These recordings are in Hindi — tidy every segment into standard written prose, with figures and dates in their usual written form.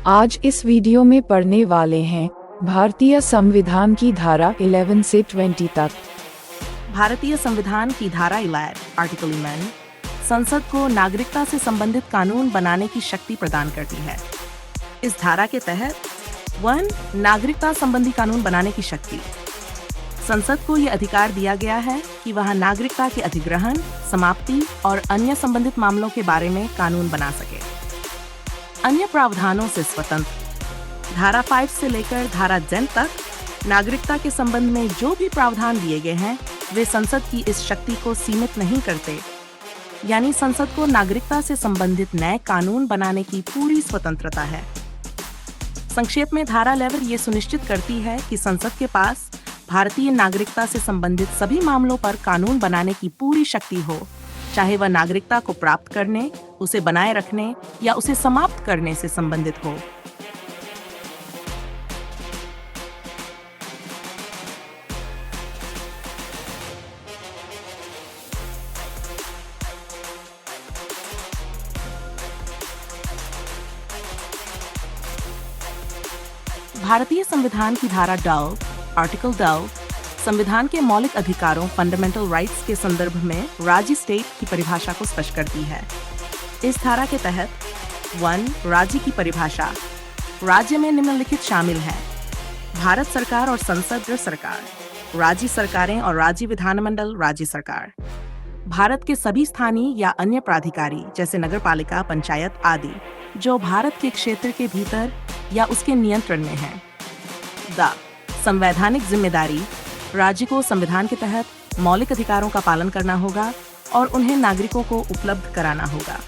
आज इस वीडियो में पढ़ने वाले हैं भारतीय संविधान की धारा 11 से 20 तक। भारतीय संविधान की धारा 11 आर्टिकल 11 संसद को नागरिकता से संबंधित कानून बनाने की शक्ति प्रदान करती है। इस धारा के तहत 1 नागरिकता संबंधी कानून बनाने की शक्ति। संसद को यह अधिकार दिया गया है कि वह नागरिकता के अधिग्रहण, समाप्ति और अन्य संबंधित मामलों के बारे में कानून बना सके। अन्य प्रावधानों से स्वतंत्र। धारा 5 से लेकर धारा 10 तक नागरिकता के संबंध में जो भी प्रावधान दिए गए हैं वे संसद की इस शक्ति को सीमित नहीं करते, यानी संसद को नागरिकता से संबंधित नए कानून बनाने की पूरी स्वतंत्रता है। संक्षेप में धारा 11 ये सुनिश्चित करती है कि संसद के पास भारतीय नागरिकता से संबंधित सभी मामलों पर कानून बनाने की पूरी शक्ति हो, चाहे वह नागरिकता को प्राप्त करने, उसे बनाए रखने या उसे समाप्त करने से संबंधित हो। भारतीय संविधान की धारा 12 आर्टिकल 12 संविधान के मौलिक अधिकारों फंडामेंटल राइट्स के संदर्भ में राज्य स्टेट की परिभाषा को स्पष्ट करती है। इस धारा के तहत 1 राज्य की परिभाषा। राज्य में निम्नलिखित शामिल है: भारत सरकार और संसद सरकार, राज्य सरकारें और राज्य विधानमंडल राज्य सरकार, भारत के सभी स्थानीय या अन्य प्राधिकारी जैसे नगरपालिका, पंचायत आदि जो भारत के क्षेत्र के भीतर या उसके नियंत्रण में है। संवैधानिक जिम्मेदारी। राज्य को संविधान के तहत मौलिक अधिकारों का पालन करना होगा और उन्हें नागरिकों को उपलब्ध कराना होगा।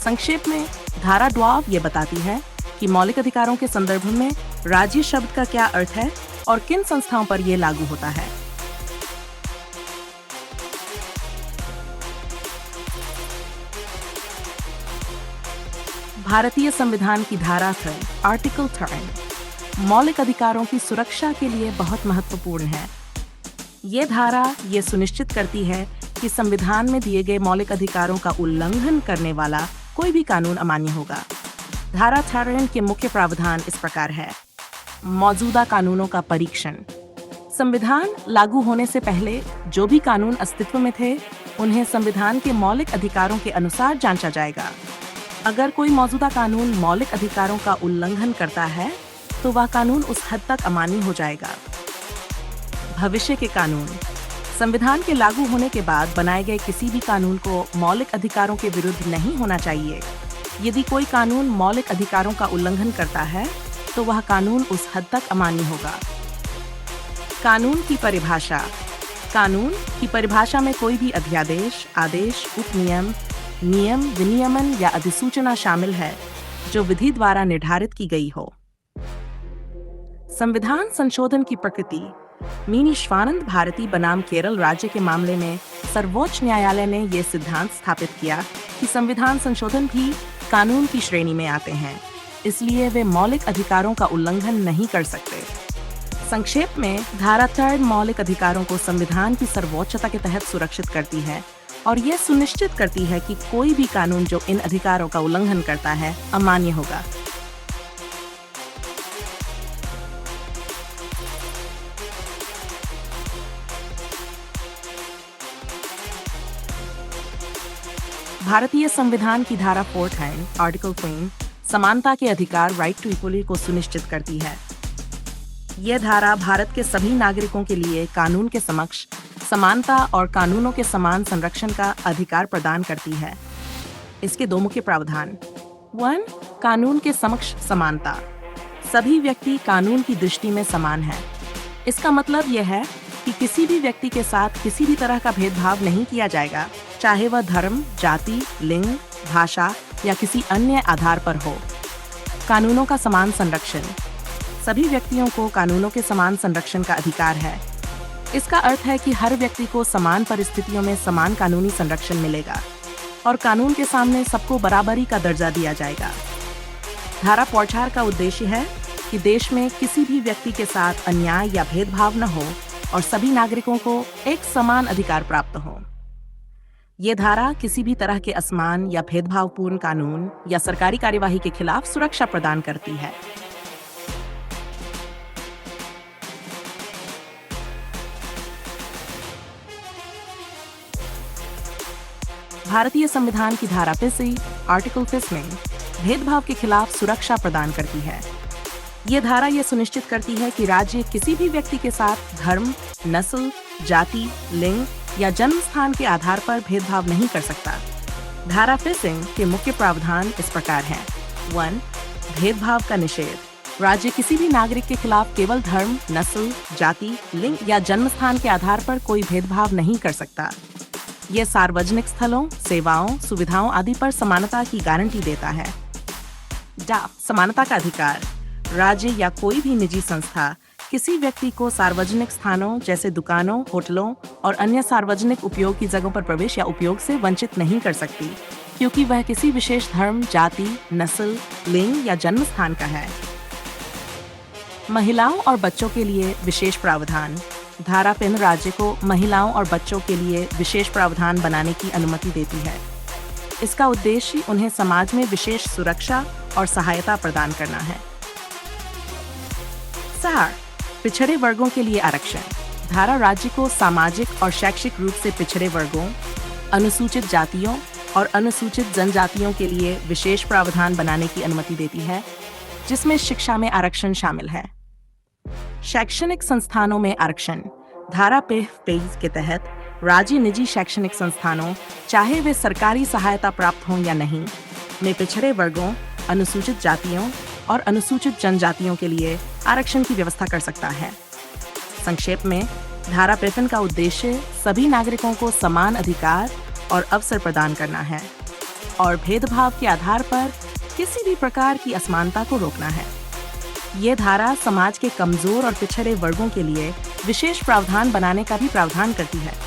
संक्षेप में धारा 12 ये बताती है कि मौलिक अधिकारों के संदर्भ में राज्य शब्द का क्या अर्थ है और किन संस्थाओं पर यह लागू होता है। भारतीय संविधान की धारा 3 आर्टिकल 3 मौलिक अधिकारों की सुरक्षा के लिए बहुत महत्वपूर्ण है। ये धारा ये सुनिश्चित करती है कि संविधान में दिए गए मौलिक अधिकारों का उल्लंघन करने वाला कोई भी कानून अमान्य होगा। धारा 3 के मुख्य प्रावधान इस प्रकार है: मौजूदा कानूनों का परीक्षण। संविधान लागू होने से पहले जो भी कानून अस्तित्व में थे उन्हें संविधान के मौलिक अधिकारों के अनुसार जांचा जाएगा। अगर कोई मौजूदा कानून मौलिक अधिकारों का उल्लंघन करता है तो वह कानून उस हद तक अमान्य हो जाएगा। भविष्य के कानून। संविधान के लागू होने के बाद बनाए गए किसी भी कानून को मौलिक अधिकारों के विरुद्ध नहीं होना चाहिए। यदि कोई कानून मौलिक अधिकारों का उल्लंघन करता है तो वह कानून उस हद तक अमान्य होगा। कानून की परिभाषा। कानून की परिभाषा में कोई भी अध्यादेश, आदेश, उपनियम, नियम, विनियमन या अधिसूचना शामिल है जो विधि द्वारा निर्धारित की गई हो। संविधान संशोधन की प्रकृति। मीनी स्वानंद भारती बनाम केरल राज्य के मामले में सर्वोच्च न्यायालय ने यह सिद्धांत स्थापित किया कि संविधान संशोधन भी कानून की श्रेणी में आते हैं, इसलिए वे मौलिक अधिकारों का उल्लंघन नहीं कर सकते। संक्षेप में धारा 3 मौलिक अधिकारों को संविधान की सर्वोच्चता के तहत सुरक्षित करती है और यह सुनिश्चित करती है कि कोई भी कानून जो इन अधिकारों का उल्लंघन करता है अमान्य होगा। भारतीय संविधान की धारा 4 आर्टिकल 3 समानता के अधिकार राइट टू इक्वलिटी को सुनिश्चित करती है। यह धारा भारत के सभी नागरिकों के लिए कानून के समक्ष समानता और कानूनों के समान संरक्षण का अधिकार प्रदान करती है। इसके दो मुख्य प्रावधान। 1 कानून के समक्ष समानता। सभी व्यक्ति कानून की दृष्टि में समान हैं। इसका मतलब यह है कि किसी भी व्यक्ति के साथ किसी भी तरह का भेदभाव नहीं किया जाएगा, चाहे वह धर्म, जाति, लिंग, भाषा या किसी अन्य आधार पर हो। कानूनों का समान संरक्षण। सभी व्यक्तियों को कानूनों के समान संरक्षण का अधिकार है। इसका अर्थ है कि हर व्यक्ति को समान परिस्थितियों में समान कानूनी संरक्षण मिलेगा और कानून के सामने सबको बराबरी का दर्जा दिया जाएगा। धारा 4 का उद्देश्य है कि देश में किसी भी व्यक्ति के साथ अन्याय या भेदभाव न हो और सभी नागरिकों को एक समान अधिकार प्राप्त हो। ये धारा किसी भी तरह के असमान या भेदभावपूर्ण कानून या सरकारी कार्यवाही के खिलाफ सुरक्षा प्रदान करती है। भारतीय संविधान की धारा 50 आर्टिकल 50 में भेदभाव के खिलाफ सुरक्षा प्रदान करती है। ये धारा ये सुनिश्चित करती है कि राज्य किसी भी व्यक्ति के साथ धर्म, नस्ल, जाति, लिंग या जन्म स्थान के आधार पर भेदभाव नहीं कर सकता। धारा 50 के मुख्य प्रावधान इस प्रकार हैं। 1. भेदभाव का निषेध। राज्य किसी भी नागरिक के खिलाफ केवल धर्म, नस्ल, जाति, लिंग या जन्म स्थान के आधार पर कोई भेदभाव नहीं कर सकता। यह सार्वजनिक स्थलों, सेवाओं, सुविधाओं आदि पर समानता की गारंटी देता है। समानता का अधिकार। राज्य या कोई भी निजी संस्था किसी व्यक्ति को सार्वजनिक स्थानों जैसे दुकानों, होटलों और अन्य सार्वजनिक उपयोग की जगहों पर प्रवेश या उपयोग से वंचित नहीं कर सकती, क्योंकि वह किसी विशेष धर्म, जाति, नस्ल, लिंग या जन्म स्थान का है। महिलाओं और बच्चों के लिए विशेष प्रावधान। धारा 3 राज्य को महिलाओं और बच्चों के लिए विशेष प्रावधान बनाने की अनुमति देती है। इसका उद्देश्य उन्हें समाज में विशेष सुरक्षा और सहायता प्रदान करना है। 4. पिछड़े वर्गों के लिए आरक्षण। धारा राज्य को सामाजिक और शैक्षिक रूप से पिछड़े वर्गों, अनुसूचित जातियों और अनुसूचित जनजातियों के लिए विशेष प्रावधान बनाने की अनुमति देती है, जिसमें शिक्षा में आरक्षण शामिल है। शैक्षणिक संस्थानों में आरक्षण। धारा 50 के तहत राज्य निजी शैक्षणिक संस्थानों, चाहे वे सरकारी सहायता प्राप्त हों या नहीं, में पिछड़े वर्गों, अनुसूचित जातियों और अनुसूचित जनजातियों के लिए आरक्षण की व्यवस्था कर सकता है। संक्षेप में, धारा 53 का उद्देश्य सभी नागरिकों को समान अधिकार और अवसर प्रदान करना है और भेदभाव के आधार पर किसी भी प्रकार की असमानता को रोकना है। ये धारा समाज के कमजोर और पिछड़े वर्गों के लिए विशेष प्रावधान बनाने का भी प्रावधान करती है।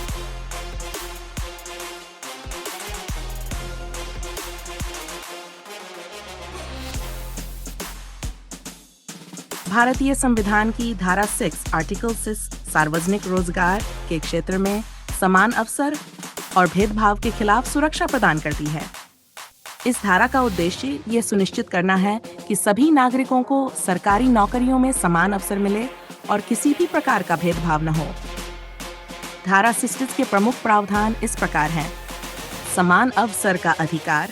भारतीय संविधान की धारा 6 आर्टिकल 6 सार्वजनिक रोजगार के क्षेत्र में समान अवसर और भेदभाव के खिलाफ सुरक्षा प्रदान करती है। इस धारा का उद्देश्य ये सुनिश्चित करना है कि सभी नागरिकों को सरकारी नौकरियों में समान अवसर मिले और किसी भी प्रकार का भेदभाव न हो। धारा 66 के प्रमुख प्रावधान इस प्रकार हैं। समान अवसर का अधिकार।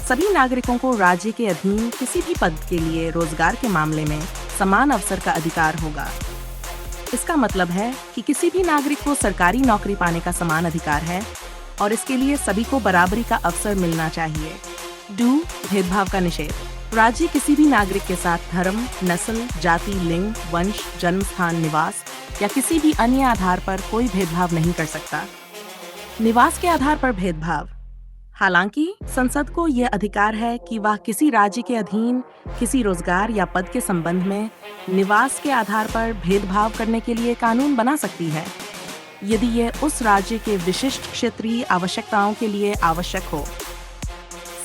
सभी नागरिकों को राज्य के अधीन किसी भी पद के लिए रोजगार के मामले में समान अवसर का अधिकार होगा। इसका मतलब है कि किसी भी नागरिक को सरकारी नौकरी पाने का समान अधिकार है और इसके लिए सभी को बराबरी का अवसर मिलना चाहिए। 2. भेदभाव का निषेध। राज्य किसी भी नागरिक के साथ धर्म, नस्ल, जाति, लिंग, वंश, जन्म स्थान, निवास या किसी भी अन्य आधार पर कोई भेदभाव नहीं कर सकता। निवास के आधार पर भेदभाव। हालांकि संसद को यह अधिकार है कि वह किसी राज्य के अधीन किसी रोजगार या पद के संबंध में निवास के आधार पर भेदभाव करने के लिए कानून बना सकती है, यदि यह उस राज्य के विशिष्ट क्षेत्रीय आवश्यकताओं के लिए आवश्यक हो।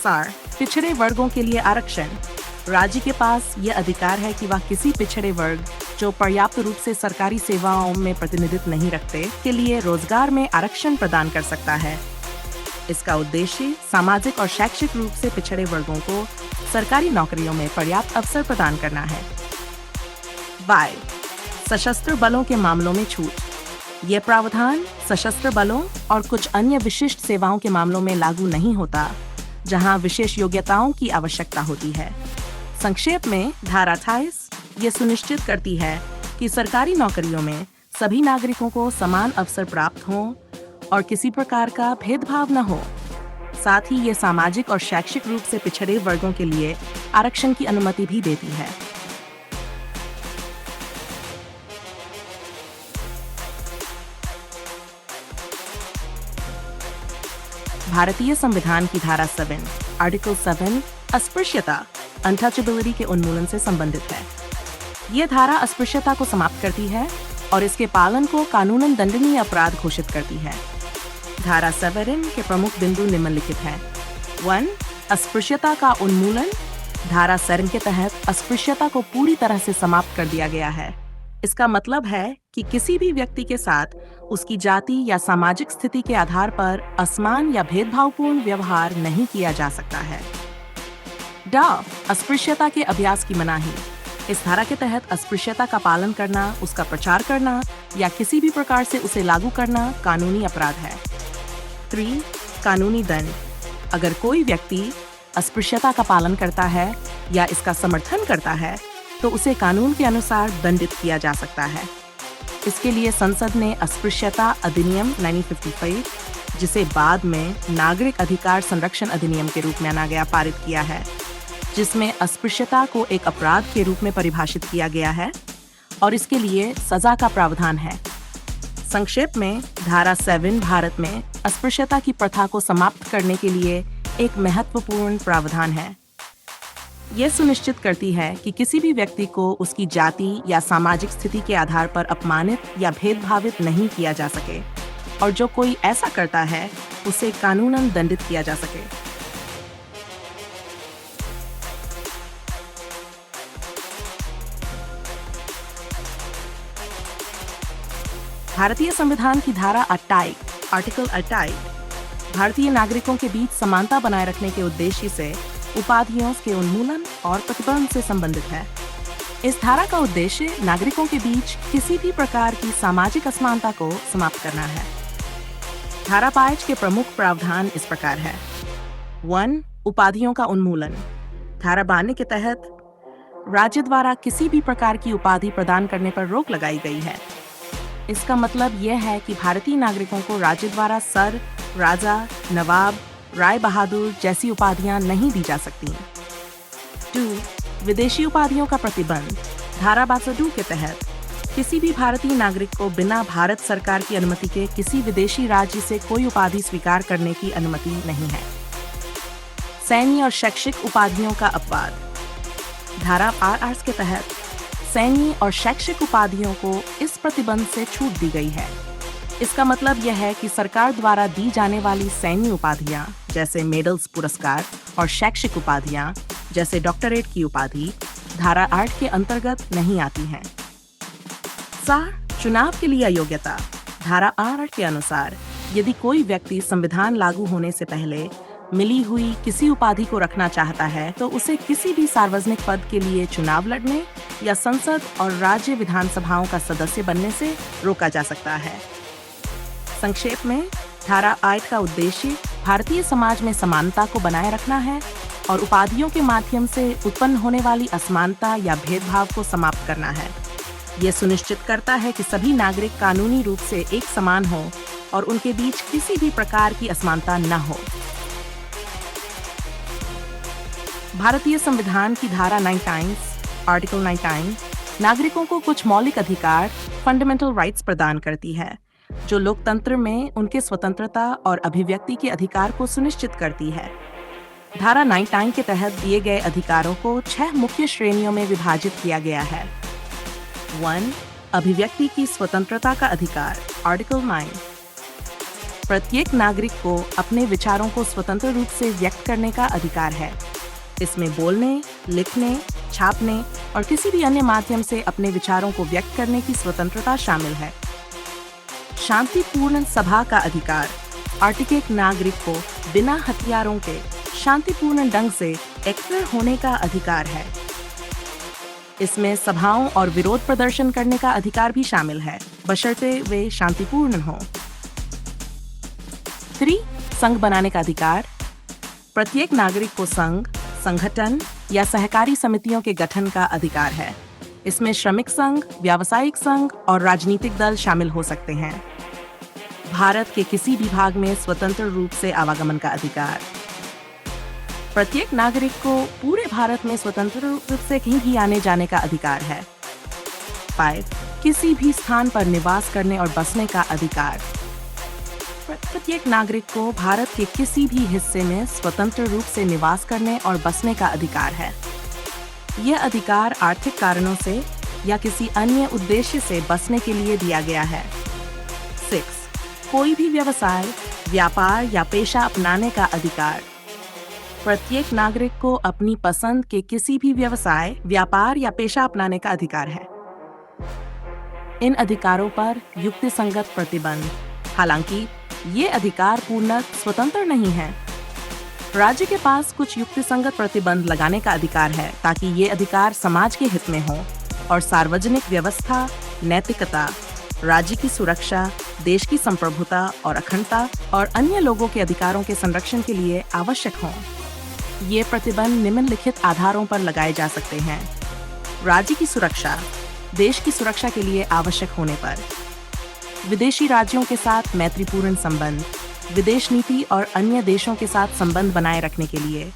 सार, पिछड़े वर्गों के लिए आरक्षण। राज्य के पास यह अधिकार है कि वह किसी पिछड़े वर्ग जो पर्याप्त रूप से सरकारी सेवाओं में प्रतिनिधित्व नहीं रखते के लिए रोजगार में आरक्षण प्रदान कर सकता है। इसका उद्देश्य सामाजिक और शैक्षिक रूप से पिछड़े वर्गों को सरकारी नौकरियों में पर्याप्त अवसर प्रदान करना है। बाय, सशस्त्र बलों के मामलों में छूट। यह प्रावधान सशस्त्र बलों और कुछ अन्य विशिष्ट सेवाओं के मामलों में लागू नहीं होता, जहां विशेष योग्यताओं की आवश्यकता होती है। संक्षेप में, धारा 28 ये सुनिश्चित करती है कि सरकारी नौकरियों में सभी नागरिकों को समान अवसर प्राप्त हों और किसी प्रकार का भेदभाव न हो। साथ ही ये सामाजिक और शैक्षिक रूप से पिछड़े वर्गों के लिए आरक्षण की अनुमति भी देती है। भारतीय संविधान की धारा 7 आर्टिकल 7 अस्पृश्यता अनटचेबिलिटी के उन्मूलन से संबंधित है। यह धारा अस्पृश्यता को समाप्त करती है और इसके पालन को कानूनन दंडनीय अपराध घोषित करती है। धारा 7 के प्रमुख बिंदु निम्नलिखित हैं। 1. अस्पृश्यता का उन्मूलन। धारा 7 के तहत अस्पृश्यता को पूरी तरह से समाप्त कर दिया गया है। इसका मतलब है कि किसी भी व्यक्ति के साथ उसकी जाति या सामाजिक स्थिति के आधार पर असमान या भेदभावपूर्ण व्यवहार नहीं किया जा सकता है। ड, अस्पृश्यता के अभ्यास की मनाही। इस धारा के तहत अस्पृश्यता का पालन करना, उसका प्रचार करना या किसी भी प्रकार से उसे लागू करना कानूनी अपराध है। 3, कानूनी दंड। अगर कोई व्यक्ति अस्पृश्यता का पालन करता है या इसका समर्थन करता है तो उसे कानून के अनुसार दंडित किया जा सकता है। इसके लिए संसद ने अस्पृश्यता अधिनियम 1955, जिसे बाद में नागरिक अधिकार संरक्षण अधिनियम के रूप में आना गया, पारित किया है, जिसमें अस्पृश्यता को एक अपराध के रूप में परिभाषित किया गया है और इसके लिए सजा का प्रावधान है। संक्षेप में, धारा 7 भारत में अस्पृश्यता की प्रथा को समाप्त करने के लिए एक महत्वपूर्ण प्रावधान है। यह सुनिश्चित करती है कि किसी भी व्यक्ति को उसकी जाति या सामाजिक स्थिति के आधार पर अपमानित या भेदभावित नहीं किया जा सके और जो कोई ऐसा करता है उसे कानूनन दंडित किया जा सके। भारतीय संविधान की धारा 28, आर्टिकल 28, भारतीय नागरिकों के बीच समानता बनाए रखने के उद्देश्य से उपाधियों के उन्मूलन और प्रतिबंध से संबंधित है। इस धारा का उद्देश्य नागरिकों के बीच किसी भी प्रकार की सामाजिक असमानता को समाप्त करना है। धारा 5 के प्रमुख प्रावधान इस प्रकार है। 1, उपाधियों का उन्मूलन। धारा 92 के तहत राज्य द्वारा किसी भी प्रकार की उपाधि प्रदान करने पर रोक लगाई गई है। इसका मतलब यह है कि भारतीय नागरिकों को राज्य द्वारा सर, राजा, नवाब, राय बहादुर जैसी उपाधियां नहीं दी जा सकती। 2, विदेशी उपाधियों का प्रतिबंध। धारा 62 के तहत किसी भी भारतीय नागरिक को बिना भारत सरकार की अनुमति के किसी विदेशी राज्य से कोई उपाधि स्वीकार करने की अनुमति नहीं है। सैन्य और शैक्षिक उपाधियों का अपवाद। धारा 8 के तहत सैन्य और शैक्षिक उपाधियों को इस प्रतिबंध से छूट दी गई है। इसका मतलब यह है कि सरकार द्वारा दी जाने वाली सैन्य उपाधियां जैसे मेडल्स, पुरस्कार और शैक्षिक उपाधियां जैसे डॉक्टरेट की उपाधि धारा 8 के अंतर्गत नहीं आती हैं। 4, चुनाव के लिए अयोग्यता। धारा 8 के अनुसार यदि कोई व्यक्ति संविधान लागू होने से पहले मिली हुई किसी उपाधि को रखना चाहता है तो उसे किसी भी सार्वजनिक पद के लिए चुनाव लड़ने या संसद और राज्य विधानसभाओं का सदस्य बनने से रोका जा सकता है। संक्षेप में, धारा 8 का उद्देश्य भारतीय समाज में समानता को बनाए रखना है और उपाधियों के माध्यम से उत्पन्न होने वाली असमानता या भेदभाव को समाप्त करना है। यह सुनिश्चित करता है कि सभी नागरिक कानूनी रूप से एक समान हों और उनके बीच किसी भी प्रकार की असमानता न हो। भारतीय संविधान की धारा 19, आर्टिकल 19, नागरिकों को कुछ मौलिक अधिकार, फंडामेंटल राइट्स प्रदान करती है, जो लोकतंत्र में उनके स्वतंत्रता और अभिव्यक्ति के अधिकार को सुनिश्चित करती है। धारा 19 के तहत दिए गए अधिकारों को 6 मुख्य श्रेणियों में विभाजित किया गया है। 1, अभिव्यक्ति की स्वतंत्रता का अधिकार, आर्टिकल 9। प्रत्येक नागरिक को अपने विचारों को स्वतंत्र रूप से व्यक्त करने का अधिकार है। इसमें बोलने, लिखने, छापने और किसी भी अन्य माध्यम से अपने विचारों को व्यक्त करने की स्वतंत्रता शामिल है। शांतिपूर्ण सभा का अधिकार, आर्टिकल नागरिक को बिना हथियारों के शांतिपूर्ण ढंग से एकत्र होने का अधिकार है। इसमें सभाओं और विरोध प्रदर्शन करने का अधिकार भी शामिल है, बशर्ते वे शांतिपूर्ण हों। 3, संघ बनाने का अधिकार। प्रत्येक नागरिक को संघ, संगठन या सहकारी समितियों के गठन का अधिकार है। इसमें श्रमिक संघ, व्यावसायिक संघ और राजनीतिक दल शामिल हो सकते हैं। भारत के किसी भी भाग में स्वतंत्र रूप से आवागमन का अधिकार। प्रत्येक नागरिक को पूरे भारत में स्वतंत्र रूप से कहीं भी आने जाने का अधिकार है। 5, किसी भी स्थान पर निवास करने और बसने का अधिकार। प्रत्येक नागरिक को भारत के किसी भी हिस्से में स्वतंत्र रूप से निवास करने और बसने का अधिकार है। यह अधिकार आर्थिक कारणों से या किसी अन्य उद्देश्य से बसने के लिए दिया गया है। 6, कोई भी व्यवसाय, व्यापार या पेशा अपनाने का अधिकार। प्रत्येक नागरिक को अपनी पसंद के किसी भी व्यवसाय, व्यापार या पेशा अपनाने का अधिकार है। इन अधिकारों पर युक्तिसंगत प्रतिबंध। हालांकि ये अधिकार पूर्णतः स्वतंत्र नहीं है। राज्य के पास कुछ युक्तिसंगत प्रतिबंध लगाने का अधिकार है ताकि ये अधिकार समाज के हित में हो और सार्वजनिक व्यवस्था, नैतिकता, राज्य की सुरक्षा, देश की संप्रभुता और अखंडता और अन्य लोगों के अधिकारों के संरक्षण के लिए आवश्यक हों। ये प्रतिबंध निम्नलिखित आधारों पर लगाए जा सकते हैं। राज्य की सुरक्षा, देश की सुरक्षा के लिए आवश्यक होने पर। विदेशी राज्यों के साथ मैत्रीपूर्ण संबंध, विदेश नीति और अन्य देशों के साथ संबंध बनाए रखने के लिए।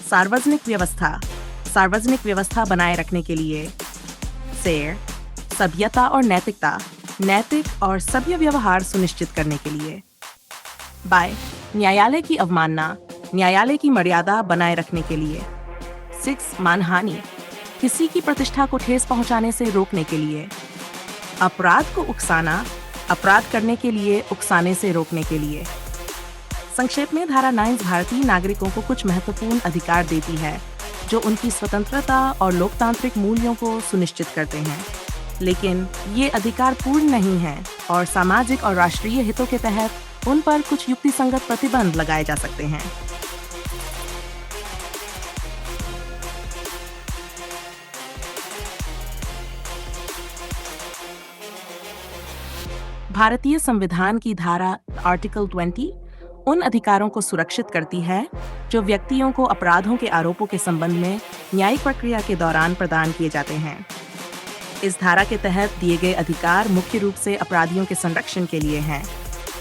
सार्वजनिक व्यवस्था बनाए रखने के लिए। शेर, सभ्यता और नैतिकता, नैतिक और सभ्य व्यवहार सुनिश्चित करने के लिए। बाय, न्यायालय की अवमानना, न्यायालय की मर्यादा बनाए रखने के लिए। 6, मानहानि, किसी की प्रतिष्ठा को ठेस पहुंचाने से रोकने के लिए। अपराध को उकसाना, अपराध करने के लिए उकसाने से रोकने के लिए। संक्षेप में धारा 9 भारतीय नागरिकों को कुछ महत्वपूर्ण अधिकार देती है जो उनकी स्वतंत्रता और लोकतांत्रिक मूल्यों को सुनिश्चित करते हैं, लेकिन ये अधिकार पूर्ण नहीं है और सामाजिक और राष्ट्रीय हितों के तहत उन पर कुछ युक्तिसंगत प्रतिबंध लगाए जा सकते हैं। भारतीय संविधान की धारा आर्टिकल 20 उन अधिकारों को सुरक्षित करती है जो व्यक्तियों को अपराधों के आरोपों के संबंध में न्यायिक प्रक्रिया के दौरान प्रदान किए जाते हैं। इस धारा के तहत दिए गए अधिकार मुख्य रूप से अपराधियों के संरक्षण के लिए हैं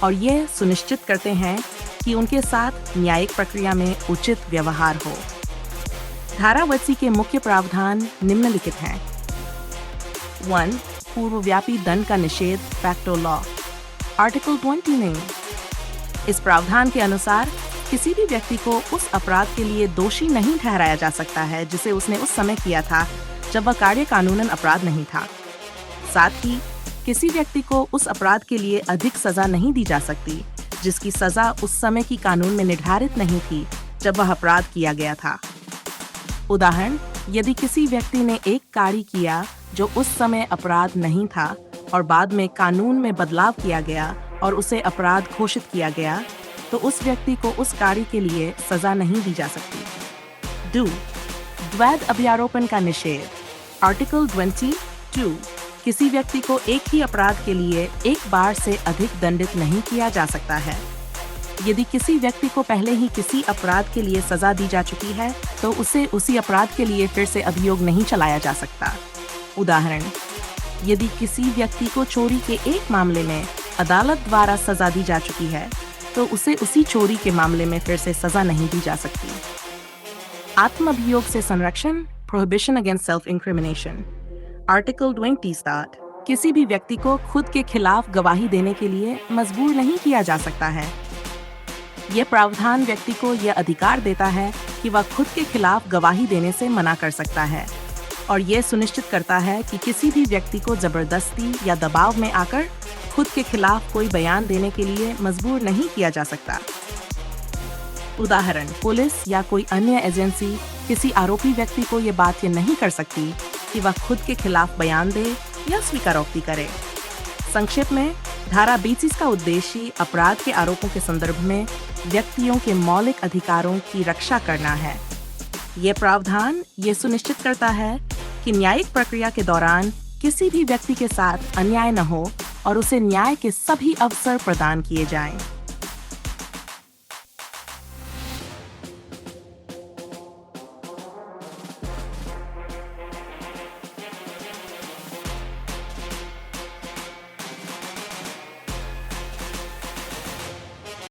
और ये सुनिश्चित करते हैं कि उनके साथ न्यायिक प्रक्रिया में उचित व्यवहार हो। धारावत्सी के मुख्य प्रावधान निम्नलिखित हैं। 1. पूर्वव्यापी दंड का निषेध, फैक्टो लॉ, आर्टिकल 20 नहीं। इस प्रावधान के अनुसार किसी भी व्यक्ति को उस अपराध के लिए दोषी नहीं ठहराया जा सकता है जिसे उसने उस समय किया था जब वह कार्य कानूनन अपराध नहीं था। साथ ही किसी व्यक्ति को उस अपराध के लिए अधिक सजा नहीं दी जा सकती जिसकी सजा उस समय की कानून में निर्धारित नहीं थी जब वह अपराध किया गया था। उदाहरण, यदि किसी व्यक्ति ने एक कार्य किया जो उस समय अपराध नहीं था और बाद में कानून में बदलाव किया गया और उसे अपराध घोषित किया गया, तो उस व्यक्ति को उस कार्य के लिए सजा नहीं दी जा सकती। 2. द्वैध अभ्यारोपण का निषेध, आर्टिकल 22। किसी व्यक्ति को एक ही अपराध के लिए एक बार से अधिक दंडित नहीं किया जा सकता है। यदि किसी व्यक्ति को पहले ही किसी अपराध के लिए सजा दी जा चुकी है, तो उसे उसी अपराध के लिए फिर से अभियोग नहीं चलाया जा सकता। उदाहरण, यदि किसी व्यक्ति को चोरी के एक मामले में अदालत द्वारा सजा दी जा चुकी है, तो उसे उसी चोरी के मामले में फिर से सजा नहीं दी जा सकती। आत्म अभियोग से संरक्षण, prohibition against self incrimination, article 27। किसी भी व्यक्ति को खुद के खिलाफ गवाही देने के लिए मजबूर नहीं किया जा सकता है। यह प्रावधान व्यक्ति को यह अधिकार देता है कि वह खुद के खिलाफ गवाही देने से मना कर सकता है और यह सुनिश्चित करता है कि किसी भी व्यक्ति को जबरदस्ती या दबाव में आकर खुद के खिलाफ कोई बयान देने के लिए मजबूर नहीं किया जा सकता। उदाहरण, पुलिस या कोई अन्य एजेंसी किसी आरोपी व्यक्ति को ये बात ये नहीं कर सकती कि वह खुद के खिलाफ बयान दे या स्वीकारोक्ति करे। संक्षेप में, धारा 20 का उद्देश्य अपराध के आरोपों के संदर्भ में व्यक्तियों के मौलिक अधिकारों की रक्षा करना है। ये प्रावधान ये सुनिश्चित करता है कि न्यायिक प्रक्रिया के दौरान किसी भी व्यक्ति के साथ अन्याय न हो और उसे न्याय के सभी अवसर प्रदान किए जाएं।